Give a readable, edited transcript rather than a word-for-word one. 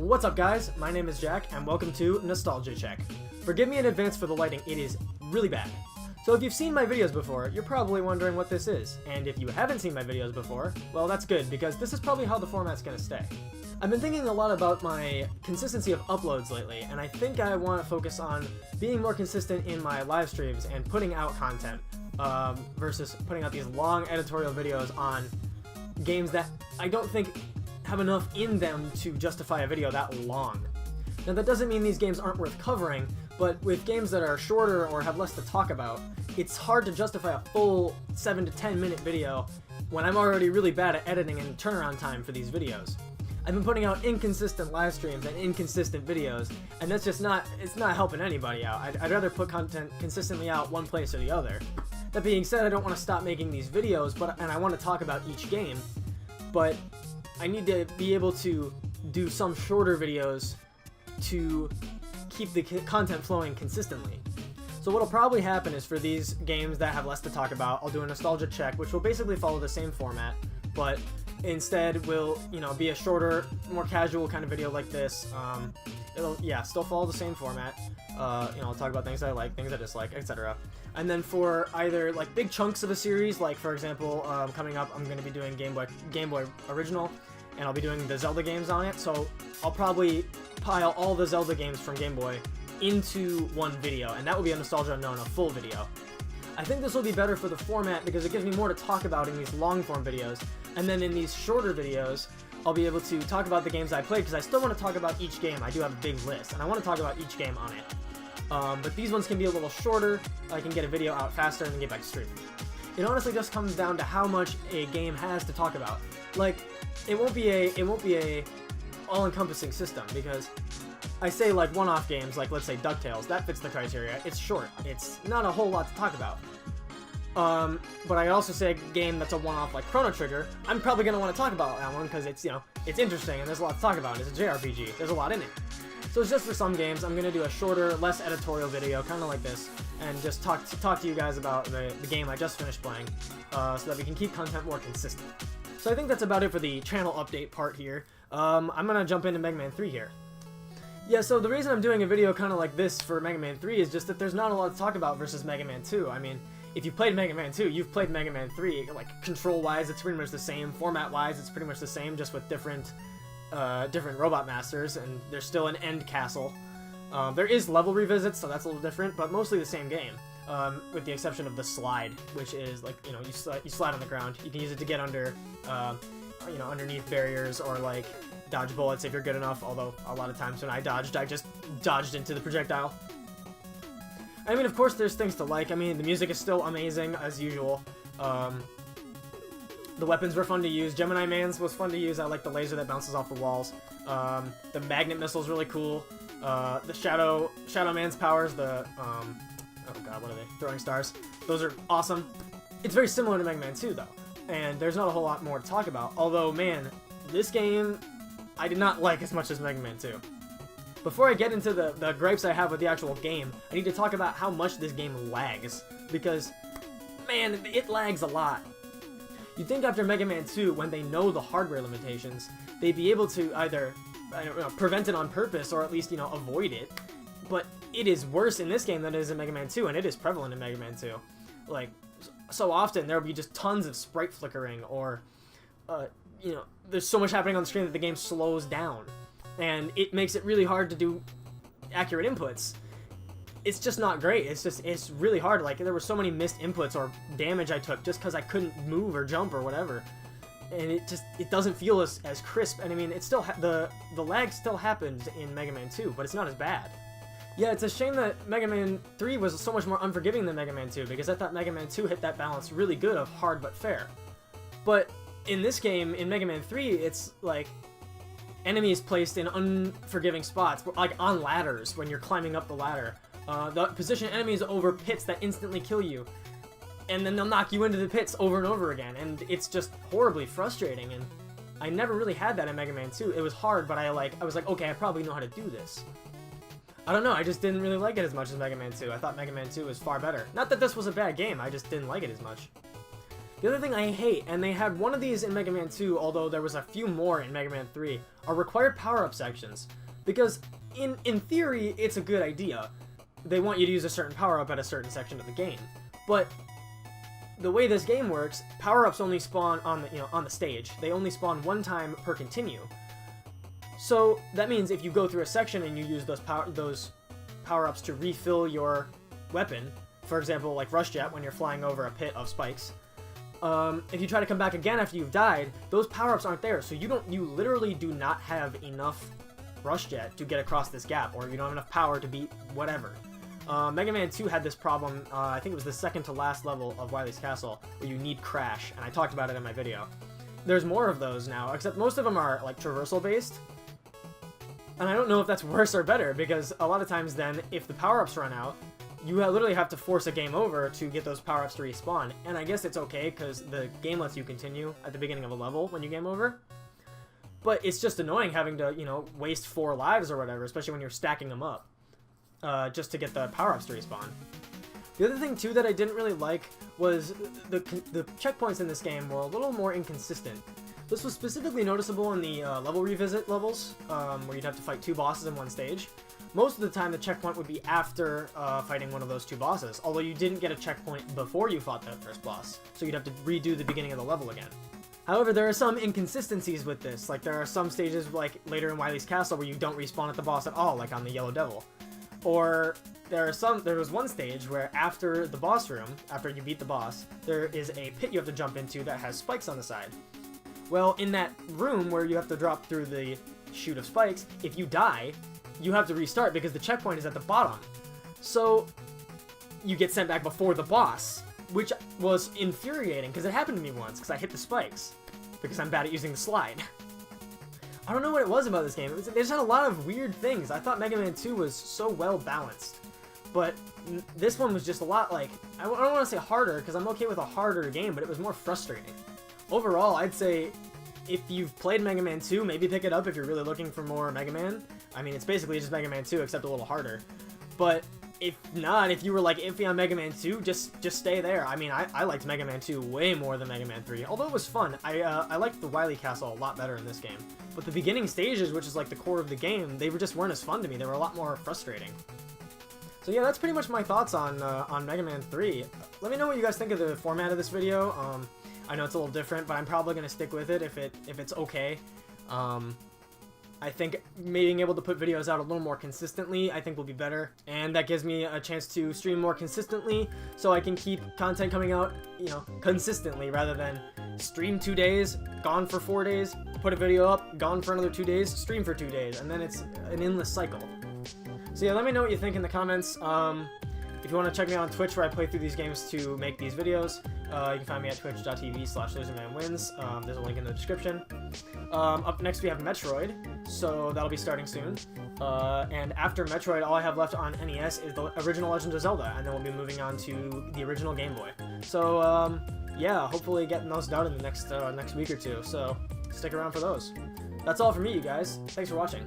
What's up guys, my name is Jack and welcome to Nostalgia Check. Forgive me in advance for the lighting, it is really bad. So if you've seen my videos before, you're probably wondering what this is, and if you haven't seen my videos before, well that's good because this is probably how the format's gonna stay. I've been thinking a lot about my consistency of uploads lately, and I think I want to focus on being more consistent in my live streams and putting out content, versus putting out these long editorial videos on games that I don't think have enough in them to justify a video that long. Now that doesn't mean these games aren't worth covering, but with games that are shorter or have less to talk about, it's hard to justify a full 7 to 10 minute video when I'm already really bad at editing and turnaround time for these videos. I've been putting out inconsistent live streams and inconsistent videos, and that's just it's not helping anybody out. I'd rather put content consistently out one place or the other. That being said, I don't want to stop making these videos, and I want to talk about each game, but I need to be able to do some shorter videos to keep the content flowing consistently. So what'll probably happen is for these games that have less to talk about, I'll do a nostalgia check, which will basically follow the same format, but instead will, be a shorter, more casual kind of video like this. It'll, still follow the same format. I'll talk about things I like, things I dislike, etc. And then for either like big chunks of a series, like for example, coming up, I'm going to be doing Game Boy Original, and I'll be doing the Zelda games on it. So I'll probably pile all the Zelda games from Game Boy into one video, and that will be a Nostalgia Unknown, a full video. I think this will be better for the format because it gives me more to talk about in these long-form videos, and then in these shorter videos, I'll be able to talk about the games I played because I still want to talk about each game. I do have a big list, and I want to talk about each game on it. But these ones can be a little shorter. I can get a video out faster and then get back to streaming. It honestly just comes down to how much a game has to talk about. Like, it won't be a all-encompassing system because I say like one-off games, like let's say DuckTales, that fits the criteria. It's short. It's not a whole lot to talk about. But I also say a game that's a one-off like Chrono Trigger, I'm probably going to want to talk about that one because it's, it's interesting and there's a lot to talk about. It's a JRPG. There's a lot in it. So it's just for some games, I'm going to do a shorter, less editorial video, kind of like this, and just talk to you guys about the game I just finished playing, so that we can keep content more consistent. So I think that's about it for the channel update part here. I'm going to jump into Megaman 3 here. Yeah, so the reason I'm doing a video kind of like this for Mega Man 3 is just that there's not a lot to talk about versus Mega Man 2. I mean, if you played Mega Man 2, you've played Mega Man 3. Like, control-wise, it's pretty much the same. Format-wise, it's pretty much the same, just with different Robot Masters, and there's still an end castle. There is level revisits, so that's a little different, but mostly the same game, with the exception of the slide, which is, like, you slide on the ground. You can use it to get under, underneath barriers, or, like, dodge bullets if you're good enough, although a lot of times when I just dodged into the projectile. I mean, of course there's things to like. I mean, the music is still amazing, as usual. The weapons were fun to use. Gemini Man's was fun to use. I like the laser that bounces off the walls. The magnet missile's really cool. The Shadow Man's powers, oh god, what are they? Throwing stars. Those are awesome. It's very similar to Mega Man 2, though. And there's not a whole lot more to talk about. Although, man, this game I did not like as much as Mega Man 2. Before I get into the gripes I have with the actual game, I need to talk about how much this game lags. Because, man, it lags a lot. You'd think after Mega Man 2, when they know the hardware limitations, they'd be able to either prevent it on purpose or at least, avoid it. But it is worse in this game than it is in Mega Man 2, and it is prevalent in Mega Man 2. Like, so often there will be just tons of sprite flickering, or, there's so much happening on the screen that the game slows down. And it makes it really hard to do accurate inputs. It's just not great. It's really hard. Like, there were so many missed inputs or damage I took just because I couldn't move or jump or whatever. And it doesn't feel as crisp. And I mean, it's still the lag still happens in Mega Man 2, but it's not as bad. Yeah, it's a shame that Mega Man 3 was so much more unforgiving than Mega Man 2, because I thought Mega Man 2 hit that balance really good of hard but fair. But in this game, in Mega Man 3, it's like enemies placed in unforgiving spots, like on ladders when you're climbing up the ladder. They'll position enemies over pits that instantly kill you, and then they'll knock you into the pits over and over again, and it's just horribly frustrating. And I never really had that in Mega Man 2. It was hard, but I was like, okay, I probably know how to do this. I don't know, I just didn't really like it as much as Mega Man 2. I thought Mega Man 2 was far better. Not that this was a bad game, I just didn't like it as much. The other thing I hate, and they had one of these in Mega Man 2, although there was a few more in Mega Man 3, are required power-up sections. Because in theory, it's a good idea. They want you to use a certain power-up at a certain section of the game. But the way this game works, power-ups only spawn on the stage. They only spawn one time per continue. So that means if you go through a section and you use those power-ups to refill your weapon, for example, like Rush Jet when you're flying over a pit of spikes, if you try to come back again after you've died, those power-ups aren't there, so you literally do not have enough Rush Jet to get across this gap, or you don't have enough power to beat whatever. Mega Man 2 had this problem, I think it was the second to last level of Wily's Castle, where you need Crash, and I talked about it in my video. There's more of those now, except most of them are, like, traversal-based. And I don't know if that's worse or better, because a lot of times then, if the power-ups run out, you literally have to force a game over to get those power-ups to respawn. And I guess it's okay, because the game lets you continue at the beginning of a level when you game over. But it's just annoying having to, waste 4 lives or whatever, especially when you're stacking them up, just to get the power-ups to respawn. The other thing, too, that I didn't really like was the checkpoints in this game were a little more inconsistent. This was specifically noticeable in the level revisit levels, where you'd have to fight 2 bosses in one stage. Most of the time, the checkpoint would be after fighting one of those 2 bosses, although you didn't get a checkpoint before you fought that first boss, so you'd have to redo the beginning of the level again. However, there are some inconsistencies with this, like there are some stages, like later in Wily's Castle, where you don't respawn at the boss at all, like on the Yellow Devil. Or there was one stage where after the boss room, after you beat the boss, there is a pit you have to jump into that has spikes on the side. Well, in that room where you have to drop through the chute of spikes, if you die, you have to restart because the checkpoint is at the bottom. So you get sent back before the boss, which was infuriating because it happened to me once because I hit the spikes because I'm bad at using the slide. I don't know what it was about this game. They just had a lot of weird things. I thought Mega Man 2 was so well balanced, but this one was just a lot like, I don't want to say harder because I'm okay with a harder game, but it was more frustrating. Overall, I'd say if you've played Mega Man 2, maybe pick it up if you're really looking for more Mega Man. I mean, it's basically just Mega Man 2, except a little harder. But if not, if you were like iffy on Mega Man 2, just stay there. I mean, I liked Mega Man 2 way more than Mega Man 3, although it was fun. I liked the Wily Castle a lot better in this game. But the beginning stages, which is like the core of the game, they just weren't as fun to me. They were a lot more frustrating. So yeah, that's pretty much my thoughts on Mega Man 3. Let me know what you guys think of the format of this video. I know it's a little different, but I'm probably going to stick with it if it's okay. I think being able to put videos out a little more consistently, I think will be better. And that gives me a chance to stream more consistently, so I can keep content coming out, consistently, rather than stream 2 days, gone for 4 days, put a video up, gone for another 2 days, stream for 2 days, and then it's an endless cycle. So yeah, let me know what you think in the comments. If you want to check me out on Twitch, where I play through these games to make these videos, you can find me at twitch.tv/losermanwins. There's a link in the description. Up next we have Metroid, so that'll be starting soon. And after Metroid, all I have left on NES is the original Legend of Zelda, and then we'll be moving on to the original Game Boy. So yeah, hopefully getting those done in the next week or two, so stick around for those. That's all from me, you guys. Thanks for watching.